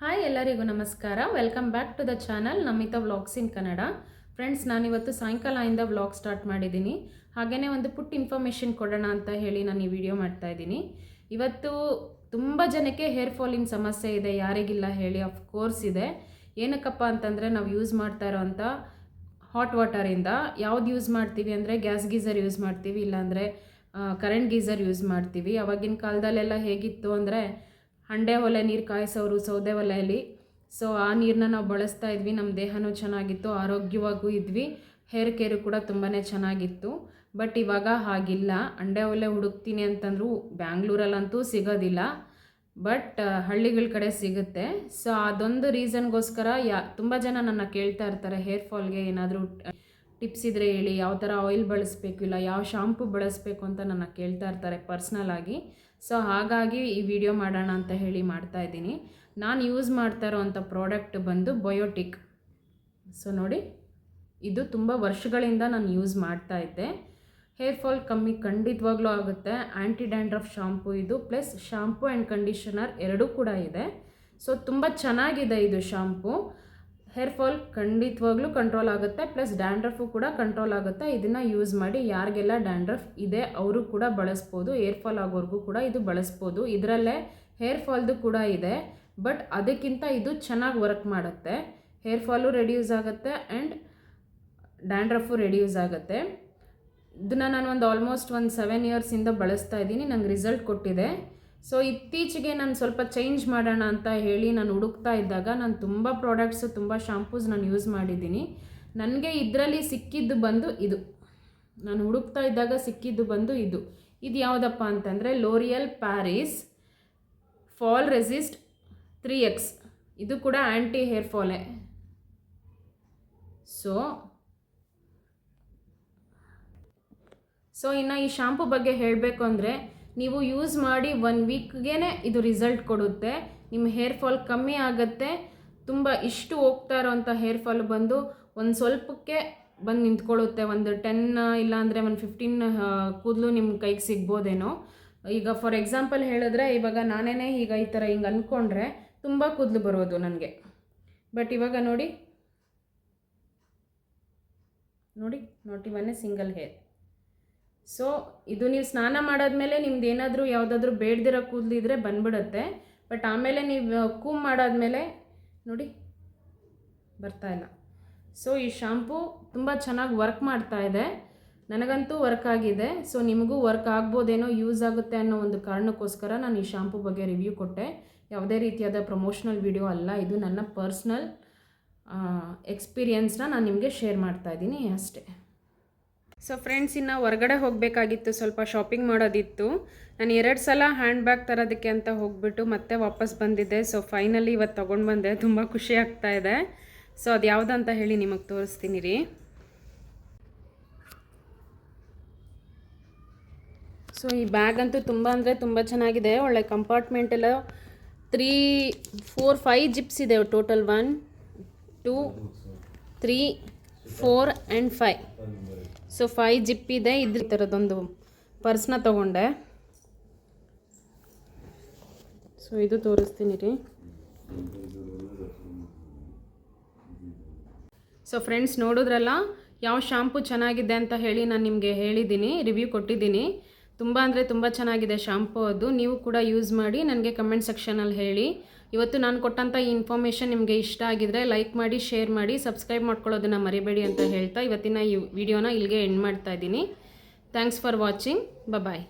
Hi ಎಲ್ಲರಿಗೂ ನಮಸ್ಕಾರ. Welcome back to the channel Namita vlogs in Kannada. Friends, ನಾನಿವತ್ತು ಸಾಯಂಕಾಲದಿಂದ ವ್ಲಾಗ್ ಸ್ಟಾರ್ಟ್ ಮಾಡಿದ್ದೀನಿ. ಹಾಗೆಯೇ ಒಂದು ಪುಟ್ಟ ಇನ್ಫಾರ್ಮೇಷನ್ ಕೊಡೋಣ ಅಂತ ಹೇಳಿ ನಾನು ಈ ವಿಡಿಯೋ ಮಾಡ್ತಾ ಇದ್ದೀನಿ. ಇವತ್ತು ತುಂಬ ಜನಕ್ಕೆ ಹೇರ್ ಫಾಲಿನ ಸಮಸ್ಯೆ ಇದೆ, ಯಾರಿಗಿಲ್ಲ ಹೇಳಿ? ಕೋರ್ಸ್ ಇದೆ. ಏನಕ್ಕಪ್ಪ ಅಂತಂದರೆ, ನಾವು ಯೂಸ್ ಮಾಡ್ತಾ ಇರೋವಂಥ ಹಾಟ್ ವಾಟರಿಂದ ಯಾವ್ದು ಯೂಸ್ ಮಾಡ್ತೀವಿ ಅಂದರೆ ಗ್ಯಾಸ್ ಗೀಸರ್ ಯೂಸ್ ಮಾಡ್ತೀವಿ, ಇಲ್ಲಾಂದರೆ ಕರೆಂಟ್ ಗೀಸರ್ ಯೂಸ್ ಮಾಡ್ತೀವಿ. ಆವಾಗಿನ ಕಾಲದಲ್ಲೆಲ್ಲ ಹೇಗಿತ್ತು ಅಂದರೆ ಹಂಡೆ ಒಲೆ ನೀರು ಕಾಯಿಸೋರು ಸೌದೆ ಒಲೆಯಲ್ಲಿ. ಸೊ ಆ ನೀರನ್ನ ನಾವು ಬಳಸ್ತಾ ಇದ್ವಿ. ನಮ್ಮ ದೇಹನೂ ಚೆನ್ನಾಗಿತ್ತು, ಆರೋಗ್ಯವಾಗೂ ಇದ್ವಿ, ಹೇರ್ ಕೇರು ಕೂಡ ತುಂಬಾ ಚೆನ್ನಾಗಿತ್ತು. ಬಟ್ ಇವಾಗ ಹಾಗಿಲ್ಲ. ಹಂಡೆ ಒಲೆ ಹುಡುಕ್ತೀನಿ ಅಂತಂದರೂ ಬ್ಯಾಂಗ್ಳೂರಲ್ಲಂತೂ ಸಿಗೋದಿಲ್ಲ, ಬಟ್ ಹಳ್ಳಿಗಳ ಕಡೆ ಸಿಗುತ್ತೆ. ಸೊ ಅದೊಂದು ರೀಸನ್ಗೋಸ್ಕರ ತುಂಬ ಜನ ನನ್ನ ಕೇಳ್ತಾ ಇರ್ತಾರೆ, ಹೇರ್ ಫಾಲ್ಗೆ ಏನಾದರೂ ಟಿಪ್ಸ್ ಇದ್ದರೆ ಹೇಳಿ, ಯಾವ ಥರ ಆಯಿಲ್ ಬಳಸಬೇಕು, ಇಲ್ಲ ಯಾವ ಶಾಂಪು ಬಳಸಬೇಕು ಅಂತ ನನ್ನ ಕೇಳ್ತಾ ಇರ್ತಾರೆ ಪರ್ಸ್ನಲ್ ಆಗಿ. ಸೊ ಹಾಗಾಗಿ ಈ ವಿಡಿಯೋ ಮಾಡೋಣ ಅಂತ ಹೇಳಿ ಮಾಡ್ತಾ ಇದ್ದೀನಿ. ನಾನು ಯೂಸ್ ಮಾಡ್ತಾ ಇರೋವಂಥ ಪ್ರಾಡಕ್ಟ್ ಬಂದು ಬಯೋಟಿಕ್. ಸೊ ನೋಡಿ, ಇದು ತುಂಬ ವರ್ಷಗಳಿಂದ ನಾನು ಯೂಸ್ ಮಾಡ್ತಾ ಇದ್ದೆ. ಹೇರ್ ಫಾಲ್ ಕಮ್ಮಿ ಖಂಡಿತವಾಗ್ಲೂ ಆಗುತ್ತೆ. ಆ್ಯಂಟಿ ಡ್ಯಾಂಡ್ರಫ್ ಶಾಂಪು ಇದು, ಪ್ಲಸ್ ಶಾಂಪು ಆ್ಯಂಡ್ ಕಂಡೀಷನರ್ ಎರಡೂ ಕೂಡ ಇದೆ. ಸೊ ತುಂಬ ಚೆನ್ನಾಗಿದೆ ಇದು ಶಾಂಪು. ಹೇರ್ ಫಾಲ್ ಖಂಡಿತವಾಗ್ಲೂ ಕಂಟ್ರೋಲ್ ಆಗುತ್ತೆ, ಪ್ಲಸ್ ಡ್ಯಾಂಡ್ರಫು ಕೂಡ ಕಂಟ್ರೋಲ್ ಆಗುತ್ತೆ. ಇದನ್ನು ಯೂಸ್ ಮಾಡಿ ಯಾರಿಗೆಲ್ಲ ಡ್ಯಾಂಡ್ರಫ್ ಇದೆ ಅವರು ಕೂಡ ಬಳಸ್ಬೋದು. ಹೇರ್ ಫಾಲ್ ಆಗೋರ್ಗೂ ಕೂಡ ಇದು ಬಳಸ್ಬೋದು. ಇದರಲ್ಲೇ ಹೇರ್ ಫಾಲ್ದು ಕೂಡ ಇದೆ, ಬಟ್ ಅದಕ್ಕಿಂತ ಇದು ಚೆನ್ನಾಗಿ ವರ್ಕ್ ಮಾಡುತ್ತೆ. ಹೇರ್ ಫಾಲು ರೆಡ್ಯೂಸ್ ಆಗುತ್ತೆ ಆ್ಯಂಡ್ ಡ್ಯಾಂಡ್ರಫು ರೆಡ್ಯೂಸ್ ಆಗುತ್ತೆ. ಇದನ್ನು ನಾನು ಆಲ್ಮೋಸ್ಟ್ 7 ಇಯರ್ಸಿಂದ ಬಳಸ್ತಾ ಇದ್ದೀನಿ. ನಂಗೆ ರಿಸಲ್ಟ್ ಕೊಟ್ಟಿದೆ. ಸೊ ಇತ್ತೀಚೆಗೆ ನಾನು ಸ್ವಲ್ಪ ಚೇಂಜ್ ಮಾಡೋಣ ಅಂತ ಹೇಳಿ ನಾನು ಹುಡುಕ್ತಾ ಇದ್ದಾಗ ನಾನು ತುಂಬ ಪ್ರಾಡಕ್ಟ್ಸು, ತುಂಬ ಶಾಂಪೂಸ್ ನಾನು ಯೂಸ್ ಮಾಡಿದ್ದೀನಿ. ನನಗೆ ಇದರಲ್ಲಿ ಸಿಕ್ಕಿದ್ದು ಬಂದು ಇದು. ನಾನು ಹುಡುಕ್ತಾ ಇದ್ದಾಗ ಸಿಕ್ಕಿದ್ದು ಬಂದು ಇದು. ಇದು ಯಾವುದಪ್ಪ ಅಂತಂದರೆ L'Oréal Paris fall resist 3X. ಇದು ಕೂಡ ಆ್ಯಂಟಿ ಹೇರ್ ಫಾಲೇ. ಸೊ ಇನ್ನು ಈ ಶಾಂಪು ಬಗ್ಗೆ ಹೇಳಬೇಕು ಅಂದರೆ, ನೀವು ಯೂಸ್ ಮಾಡಿ 1 ವೀಕ್ಗೆ ಇದು ರಿಸಲ್ಟ್ ಕೊಡುತ್ತೆ. ನಿಮ್ಮ ಹೇರ್ ಫಾಲ್ ಕಮ್ಮಿ ಆಗುತ್ತೆ. ತುಂಬ ಇಷ್ಟು ಹೋಗ್ತಾ ಇರೋವಂಥ ಹೇರ್ ಫಾಲ್ ಬಂದು ಒಂದು ಸ್ವಲ್ಪಕ್ಕೆ ಬಂದು ನಿಂತ್ಕೊಳ್ಳುತ್ತೆ. ಒಂದು 10 ಇಲ್ಲಾಂದರೆ 15 ಕೂದಲು ನಿಮ್ಮ ಕೈಗೆ ಸಿಗ್ಬೋದೇನೋ. ಈಗ ಫಾರ್ ಎಕ್ಸಾಂಪಲ್ ಹೇಳಿದ್ರೆ, ಇವಾಗ ನಾನೇ ಈಗ ಈ ಥರ ಹಿಂಗೆ ಅಂದ್ಕೊಂಡ್ರೆ ತುಂಬ ಕೂದಲು ಬರೋದು ನನಗೆ. ಬಟ್ ಇವಾಗ ನೋಡಿ not even single hair. So ಇದು ನೀವು ಸ್ನಾನ ಮಾಡಾದ್ಮೇಲೆ ನಿಮ್ದು ಏನಾದರೂ ಯಾವುದಾದ್ರೂ ಬೇಡದಿರೋ ಕೂದಲಿದ್ರೆ ಬಂದ್ಬಿಡುತ್ತೆ. ಬಟ್ ಆಮೇಲೆ ನೀವು ಕೂಮ್ ಮಾಡಾದ್ಮೇಲೆ ನೋಡಿ ಬರ್ತಾ ಇಲ್ಲ. ಸೊ ಈ ಶಾಂಪು ತುಂಬ ಚೆನ್ನಾಗಿ ವರ್ಕ್ ಮಾಡ್ತಾ ಇದೆ. ನನಗಂತೂ ವರ್ಕ್ ಆಗಿದೆ. ಸೊ ನಿಮಗೂ ವರ್ಕ್ ಆಗ್ಬೋದೇನೋ, ಯೂಸ್ ಆಗುತ್ತೆ ಅನ್ನೋ ಒಂದು ಕಾರಣಕ್ಕೋಸ್ಕರ ನಾನು ಈ ಶಾಂಪು ಬಗ್ಗೆ ರಿವ್ಯೂ ಕೊಟ್ಟೆ. ಯಾವುದೇ ರೀತಿಯಾದ ಪ್ರಮೋಷನಲ್ ವಿಡಿಯೋ ಅಲ್ಲ ಇದು. ನನ್ನ ಪರ್ಸ್ನಲ್ ಎಕ್ಸ್ಪೀರಿಯನ್ಸ್ನ ನಾನು ನಿಮಗೆ ಶೇರ್ ಮಾಡ್ತಾ ಇದ್ದೀನಿ ಅಷ್ಟೇ. ಸೊ ಫ್ರೆಂಡ್ಸ್, ಇನ್ನು ಹೊರಗಡೆ ಹೋಗಬೇಕಾಗಿತ್ತು, ಸ್ವಲ್ಪ ಶಾಪಿಂಗ್ ಮಾಡೋದಿತ್ತು. ನಾನು 2 ಸಲ ಹ್ಯಾಂಡ್ ಬ್ಯಾಗ್ ತರೋದಕ್ಕೆ ಅಂತ ಹೋಗ್ಬಿಟ್ಟು ಮತ್ತೆ ವಾಪಸ್ ಬಂದಿದ್ದೆ. ಸೊ ಫೈನಲಿ ಇವತ್ತು ತೊಗೊಂಡು ಬಂದೆ. ತುಂಬ ಖುಷಿ ಆಗ್ತಾ ಇದೆ. ಸೊ ಅದು ಯಾವುದಂತ ಹೇಳಿ ನಿಮಗೆ ತೋರಿಸ್ತೀನಿ ರೀ. ಸೊ ಈ ಬ್ಯಾಗ್ ಅಂತೂ ತುಂಬ ಅಂದರೆ ತುಂಬ ಚೆನ್ನಾಗಿದೆ. ಒಳ್ಳೆ ಕಂಪಾರ್ಟ್ಮೆಂಟ್ ಎಲ್ಲ 3, 4, 5 ಜಿಪ್ಸ್ ಇದೆ ಟೋಟಲ್. 1, 2, 3, 4 ಆ್ಯಂಡ್ 5. ಸೊ 5 ಜಿಪ್ ಇದೆ. ಇದ್ರ ಥರದೊಂದು ಪರ್ಸ್ನ ತೊಗೊಂಡೆ. ಸೊ ಇದು ತೋರಿಸ್ತೀನಿ ರೀ. ಸೊ ಫ್ರೆಂಡ್ಸ್, ನೋಡಿದ್ರಲ್ಲ ಯಾವ ಶಾಂಪು ಚೆನ್ನಾಗಿದೆ ಅಂತ ಹೇಳಿ ನಾನು ನಿಮಗೆ ಹೇಳಿದ್ದೀನಿ, ರಿವ್ಯೂ ಕೊಟ್ಟಿದ್ದೀನಿ. ತುಂಬ ಅಂದರೆ ತುಂಬ ಚೆನ್ನಾಗಿದೆ ಶಾಂಪು. ಅದು ನೀವು ಕೂಡ ಯೂಸ್ ಮಾಡಿ ನನಗೆ ಕಮೆಂಟ್ ಸೆಕ್ಷನಲ್ಲಿ ಹೇಳಿ. ಇವತ್ತು ನಾನು ಕೊಟ್ಟಂಥ ಈ ಇನ್ಫಾರ್ಮೇಷನ್ ನಿಮಗೆ ಇಷ್ಟ ಆಗಿದ್ರೆ ಲೈಕ್ ಮಾಡಿ, ಶೇರ್ ಮಾಡಿ, ಸಬ್ಸ್ಕ್ರೈಬ್ ಮಾಡ್ಕೊಳ್ಳೋದನ್ನು ಮರಿಬೇಡಿ ಅಂತ ಹೇಳ್ತಾ ಇವತ್ತಿನ ಈ ವಿಡಿಯೋನ ಇಲ್ಲಿಗೆ ಎಂಡ್ ಮಾಡ್ತಾ ಇದ್ದೀನಿ. Thanks for watching. ಬಾಯ್.